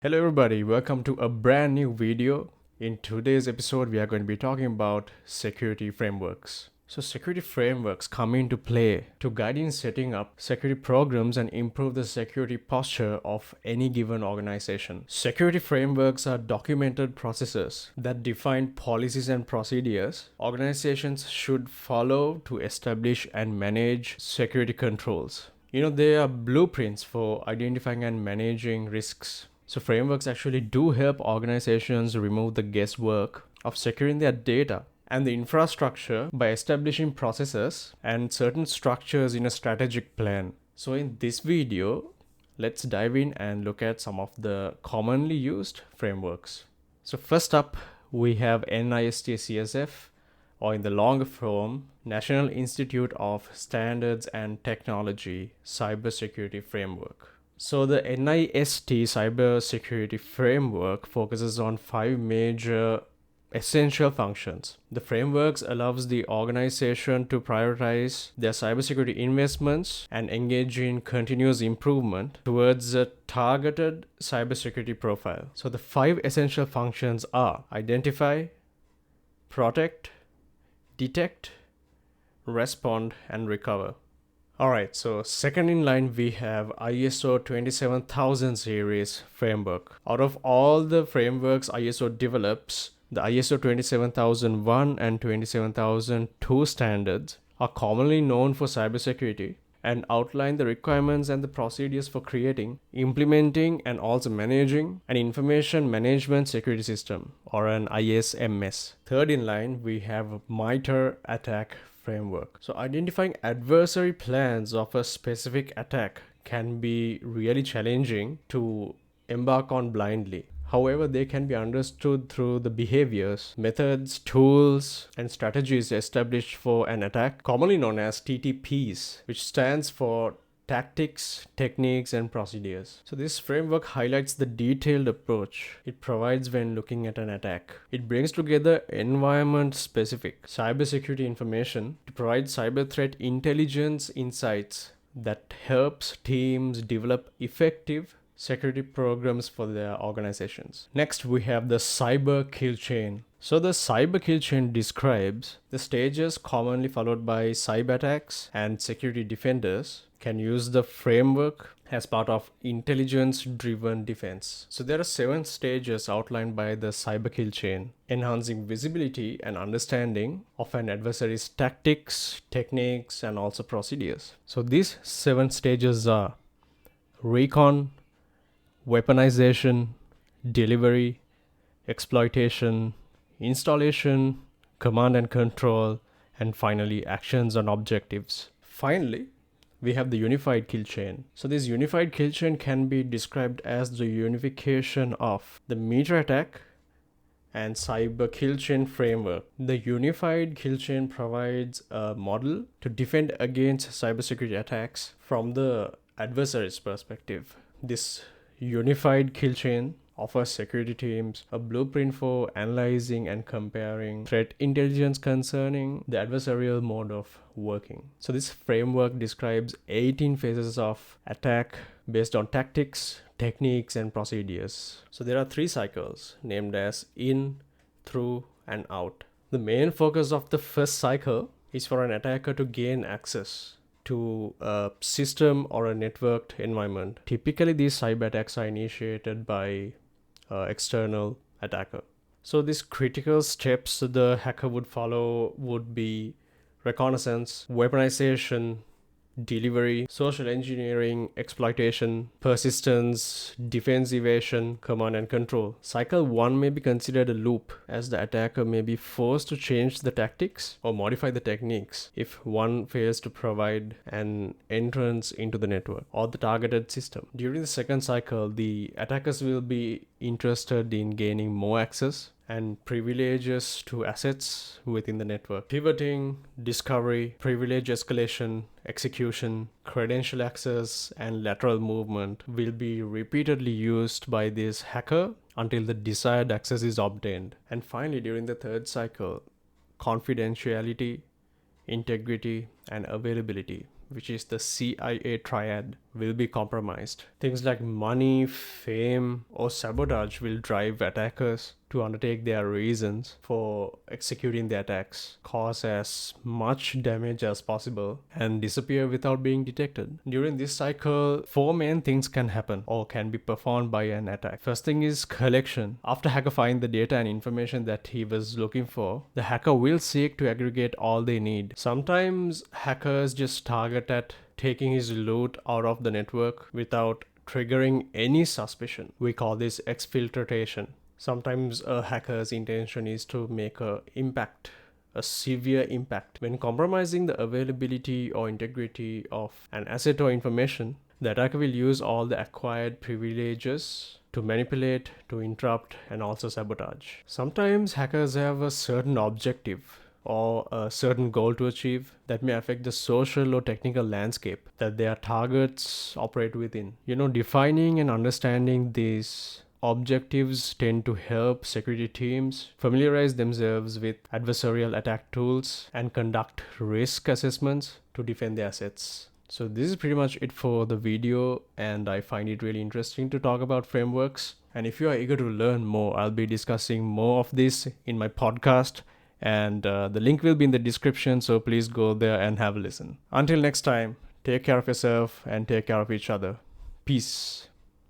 Hello everybody, welcome to a brand new video. In today's episode, we are going to be talking about security frameworks. So security frameworks come into play to guide in setting up security programs and improve the security posture of any given organization. Security frameworks are documented processes that define policies and procedures organizations should follow to establish and manage security controls. They are blueprints for identifying and managing risks. So frameworks actually do help organizations remove the guesswork of securing their data and the infrastructure by establishing processes and certain structures in a strategic plan. So in this video, let's dive in and look at some of the commonly used frameworks. So first up, we have NIST CSF, or in the longer form, National Institute of Standards and Technology Cybersecurity Framework. So the NIST Cybersecurity Framework focuses on 5 major essential functions. The frameworks allows the organization to prioritize their cybersecurity investments and engage in continuous improvement towards a targeted cybersecurity profile. So the 5 essential functions are identify, protect, detect, respond, and recover. Alright, so second in line we have ISO 27000 series framework. Out of all the frameworks ISO develops, the ISO 27001 and 27002 standards are commonly known for cybersecurity and outline the requirements and the procedures for creating, implementing, and also managing an information management security system, or an ISMS. Third in line we have MITRE attack framework. So identifying adversary plans of a specific attack can be really challenging to embark on blindly. However, they can be understood through the behaviors, methods, tools, and strategies established for an attack, commonly known as TTPs, which stands for tactics, techniques, and procedures. So this framework highlights the detailed approach it provides when looking at an attack. It brings together environment-specific cybersecurity information to provide cyber threat intelligence insights that helps teams develop effective security programs for their organizations. Next, we have the cyber kill chain. So the cyber kill chain describes the stages commonly followed by cyber attacks, and security defenders can use the framework as part of intelligence-driven defense. So there are 7 stages outlined by the cyber kill chain, enhancing visibility and understanding of an adversary's tactics, techniques, and also procedures. So these 7 stages are recon, weaponization, delivery, exploitation, installation, command and control, and finally actions and objectives. Finally, we have the unified kill chain. So this unified kill chain can be described as the unification of the MITRE attack and cyber kill chain framework. The unified kill chain provides a model to defend against cybersecurity attacks from the adversary's perspective. This unified kill chain offers security teams a blueprint for analyzing and comparing threat intelligence concerning the adversarial mode of working. So this framework describes 18 phases of attack based on tactics, techniques, and procedures. So there are 3 cycles named as in, through, and out. The main focus of the first cycle is for an attacker to gain access to a system or a networked environment. Typically, these cyber attacks are initiated by external attacker. So these critical steps the hacker would follow would be reconnaissance, weaponization, delivery, social engineering, exploitation, persistence, defense evasion, command and control. Cycle 1 may be considered a loop, as the attacker may be forced to change the tactics or modify the techniques if one fails to provide an entrance into the network or the targeted system. During the second cycle, the attackers will be interested in gaining more access and privileges to assets within the network. Pivoting, discovery, privilege escalation, execution, credential access, and lateral movement will be repeatedly used by this hacker until the desired access is obtained. And finally, during the third cycle, confidentiality, integrity, and availability, which is the CIA triad, will be compromised. Things like money, fame, or sabotage will drive attackers to undertake their reasons for executing the attacks, cause as much damage as possible, and disappear without being detected. During this cycle, four main things can happen or can be performed by an attack. First thing is collection. After hacker finds the data and information that he was looking for, the hacker will seek to aggregate all they need. Sometimes hackers just target at taking his loot out of the network without triggering any suspicion. We call this exfiltration. Sometimes a hacker's intention is to make a severe impact. When compromising the availability or integrity of an asset or information, the attacker will use all the acquired privileges to manipulate, to interrupt, and also sabotage. Sometimes hackers have a certain objective or a certain goal to achieve that may affect the social or technical landscape that their targets operate within. Defining and understanding these objectives tend to help security teams familiarize themselves with adversarial attack tools and conduct risk assessments to defend their assets. So this is pretty much it for the video, and I find it really interesting to talk about frameworks. And if you are eager to learn more, I'll be discussing more of this in my podcast, and the link will be in the description, so please go there and have a listen. Until next time, take care of yourself and take care of each other. Peace.